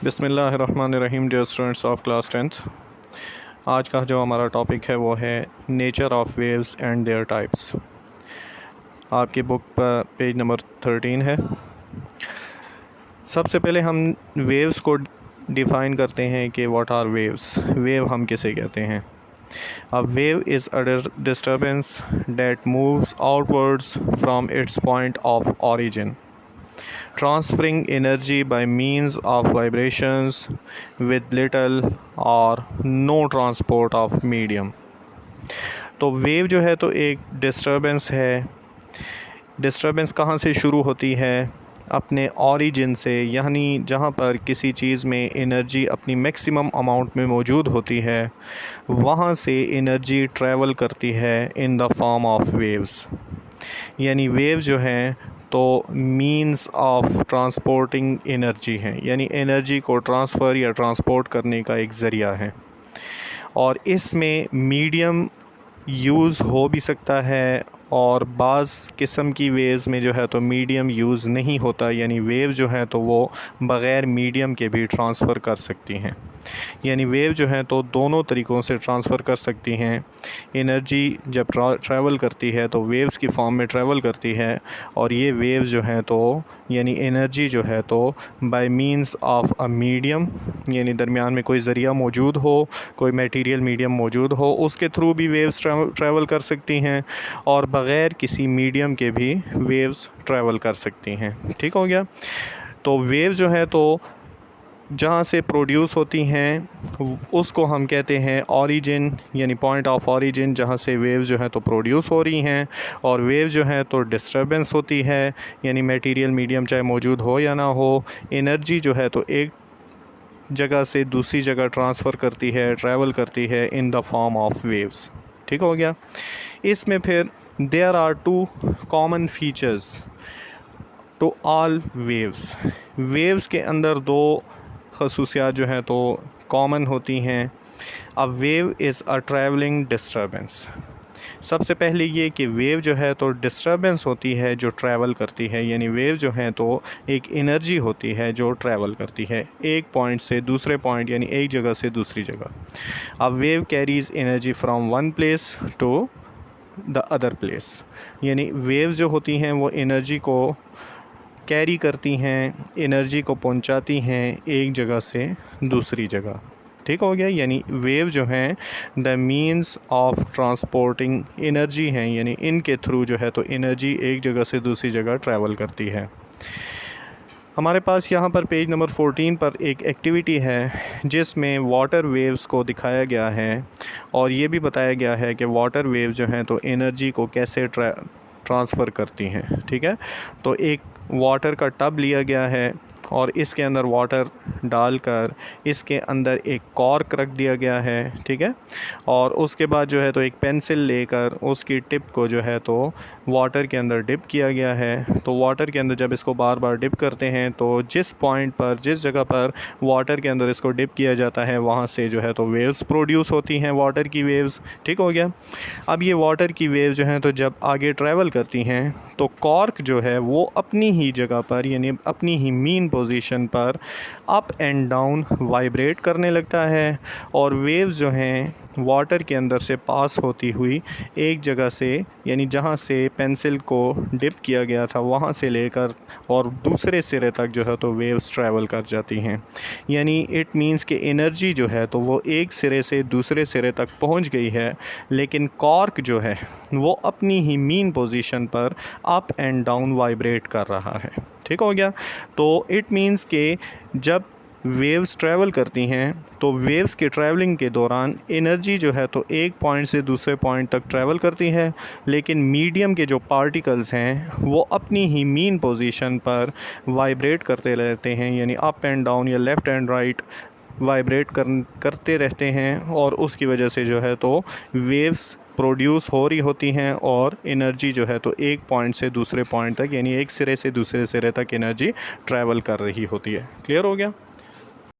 बिस्मिल्लाहिर्रहमानिर्रहीम। Dear students of class 10th, आज का जो हमारा टॉपिक है वो है nature of waves and there types. आपकी बुक पर पेज नंबर 13 है। सबसे पहले हम वेव्स को डिफ़ाइन करते हैं कि व्हाट आर वेव्स। वेव हम किसे कहते हैं? A wave is a disturbance that moves outwards from its point of origin, transferring energy by means of vibrations with little or no transport of medium। तो wave जो है तो एक disturbance है। डिस्टर्बेंस कहाँ से शुरू होती है? अपने ओरिजिन से, यानी जहाँ पर किसी चीज़ में एनर्जी अपनी मैक्सिमम अमाउंट में मौजूद होती है, वहाँ से एनर्जी ट्रैवल करती है in the form of waves. यानी वेव जो हैं तो मींस ऑफ ट्रांसपोर्टिंग एनर्जी हैं, यानी एनर्जी को ट्रांसफ़र या ट्रांसपोर्ट करने का एक ज़रिया है। और इसमें मीडियम यूज़ हो भी सकता है और बाज़ किस्म की वेव्स में जो है तो मीडियम यूज़ नहीं होता, यानी वेव जो है तो वो बग़ैर मीडियम के भी ट्रांसफ़र कर सकती हैं। यानी वेव जो है तो दोनों तरीक़ों से ट्रांसफ़र कर सकती हैं। एनर्जी जब ट्रैवल करती है तो वेव्स की फॉर्म में ट्रैवल करती है, और ये वेव्स जो हैं तो यानी एनर्जी जो है तो by means of a medium, यानी दरमियान में कोई ज़रिया मौजूद हो, कोई मटेरियल मीडियम मौजूद हो, उसके थ्रू भी वेव्स ट्रैवल कर सकती हैं, और बग़ैर किसी मीडियम के भी वेव्स ट्रैवल कर सकती हैं। ठीक हो गया? तो वेव जो है तो जहाँ से प्रोड्यूस होती हैं उसको हम कहते हैं ओरिजिन, यानी पॉइंट ऑफ ओरिजिन, जहाँ से वेव जो है तो प्रोड्यूस हो रही हैं। और वेव जो है तो डिस्टर्बेंस होती है, यानी मटेरियल मीडियम चाहे मौजूद हो या ना हो, एनर्जी जो है तो एक जगह से दूसरी जगह ट्रांसफ़र करती है, ट्रैवल करती है in the form of waves. ठीक हो गया? इसमें फिर there are two common features to all waves. Waves के अंदर दो खसूसियात जो हैं तो कॉमन होती हैं। A wave is a travelling disturbance. सबसे पहले ये कि वेव जो है तो डिस्टर्बेंस होती है जो ट्रैवल करती है, यानी वेव जो है तो एक एनर्जी होती है जो ट्रैवल करती है एक पॉइंट से दूसरे पॉइंट, यानी एक जगह से दूसरी जगह। A wave carries energy from one place to the other place. यानी वेव जो होती हैं वो एनर्जी को कैरी करती हैं, एनर्जी को पहुंचाती हैं एक जगह से दूसरी जगह। ठीक हो गया? यानी वेव जो हैं the means of transporting energy हैं, यानी इनके थ्रू जो है तो एनर्जी एक जगह से दूसरी जगह ट्रैवल करती है। हमारे पास यहाँ पर पेज नंबर 14 पर एक एक्टिविटी है जिसमें वाटर वेव्स को दिखाया गया है, और ये भी बताया गया है कि वाटर वेव जो हैं तो एनर्जी को कैसे ट्रांसफ़र करती हैं। ठीक है? तो एक वाटर का टब लिया गया है और इसके अंदर वाटर डालकर इसके अंदर एक कॉर्क रख दिया गया है। ठीक है? और उसके बाद जो है तो एक पेंसिल लेकर उसकी टिप को जो है तो वाटर के अंदर डिप किया गया है। तो वाटर के अंदर जब इसको बार बार डिप करते हैं तो जिस पॉइंट पर, जिस जगह पर वाटर के अंदर इसको डिप किया जाता है, वहाँ से जो है तो वेव्स प्रोड्यूस होती हैं, वाटर की वेव्स। ठीक हो गया? अब ये वाटर की वेव जो हैं तो जब आगे ट्रैवल करती हैं तो कॉर्क जो है वो अपनी ही जगह पर, यानी अपनी ही मीन पोजीशन पर अप एंड डाउन वाइब्रेट करने लगता है, और वेव्स जो हैं वाटर के अंदर से पास होती हुई एक जगह से, यानी जहाँ से पेंसिल को डिप किया गया था वहाँ से लेकर और दूसरे सिरे तक जो है तो वेव्स ट्रैवल कर जाती हैं। यानी इट मींस कि एनर्जी जो है तो वो एक सिरे से दूसरे सिरे तक पहुँच गई है, लेकिन कॉर्क जो है वो अपनी ही मीन पोजीशन पर अप एंड डाउन वाइब्रेट कर रहा है। ठीक हो गया? तो इट मींस के जब वेव्स ट्रैवल करती हैं तो वेव्स के ट्रैवलिंग के दौरान एनर्जी जो है तो एक पॉइंट से दूसरे पॉइंट तक ट्रैवल करती है, लेकिन मीडियम के जो पार्टिकल्स हैं वो अपनी ही मीन पोजीशन पर वाइब्रेट करते रहते हैं, यानी अप एंड डाउन या लेफ़्ट एंड राइट वाइब्रेट करते रहते हैं, और उसकी वजह से जो है तो वेव्स प्रोड्यूस हो रही होती हैं और एनर्जी जो है तो एक पॉइंट से दूसरे पॉइंट तक, यानी एक सिरे से दूसरे सिरे तक एनर्जी ट्रैवल कर रही होती है। क्लियर हो गया?